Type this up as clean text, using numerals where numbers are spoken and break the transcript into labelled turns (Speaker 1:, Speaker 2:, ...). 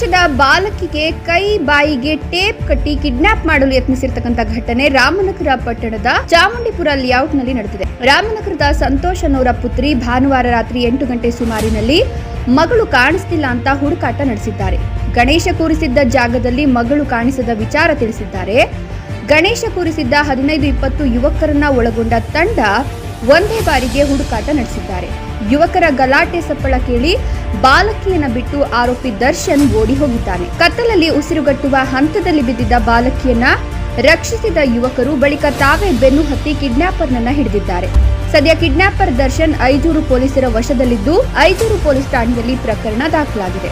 Speaker 1: ವರ್ಷದ ಬಾಲಕಿಗೆ ಕೈ ಬಾಯಿಗೆ ಟೇಪ್ ಕಟ್ಟಿ ಕಿಡ್ನಾಪ್ ಮಾಡಲು ಯತ್ನಿಸಿರ್ತಕ್ಕಂಥ ಘಟನೆ ರಾಮನಗರ ಪಟ್ಟಣದ ಚಾಮುಂಡಿಪುರ ಲೇಔಟ್ನಲ್ಲಿ ನಡೆದಿದೆ. ರಾಮನಗರದ ಸಂತೋಷ್ ಅನ್ನೋರ ಪುತ್ರಿ ಭಾನುವಾರ ರಾತ್ರಿ 8 ಗಂಟೆ ಸುಮಾರಿನಲ್ಲಿ ಮಗಳು ಕಾಣಿಸ್ತಿಲ್ಲ ಅಂತ ಹುಡುಕಾಟ ನಡೆಸಿದ್ದಾರೆ. ಗಣೇಶ ಕೂರಿಸಿದ್ದ ಜಾಗದಲ್ಲಿ ಮಗಳು ಕಾಣಿಸದ ವಿಚಾರ ತಿಳಿಸಿದ್ದಾರೆ. ಗಣೇಶ ಕೂರಿಸಿದ್ದ 15-20 ಯುವಕರನ್ನ ಒಳಗೊಂಡ ತಂಡ ಒಂದೇ ಬಾರಿಗೆ ಹುಡುಕಾಟ ನಡೆಸಿದ್ದಾರೆ. ಯುವಕರ ಗಲಾಟೆ ಸಪ್ಪಳ ಕೇಳಿ ಬಾಲಕಿಯನ್ನ ಬಿಟ್ಟು ಆರೋಪಿ ದರ್ಶನ್ ಓಡಿ ಹೋಗಿದ್ದಾನೆ. ಕತ್ತಲಲ್ಲಿ ಉಸಿರುಗಟ್ಟುವ ಹಂತದಲ್ಲಿ ಬಿದ್ದಿದ್ದ ಬಾಲಕಿಯನ್ನ ರಕ್ಷಿಸಿದ ಯುವಕರು ಬಳಿಕ ತಾವೇ ಬೆನ್ನು ಹತ್ತಿ ಕಿಡ್ನಾಪರ್ನನ್ನ ಹಿಡಿದಿದ್ದಾರೆ. ಸದ್ಯ ಕಿಡ್ನಾಪರ್ ದರ್ಶನ್ ಐಜೂರು ಪೊಲೀಸರ ವಶದಲ್ಲಿದ್ದು ಐಜೂರು ಪೊಲೀಸ್ ಠಾಣೆಯಲ್ಲಿ ಪ್ರಕರಣ ದಾಖಲಾಗಿದೆ.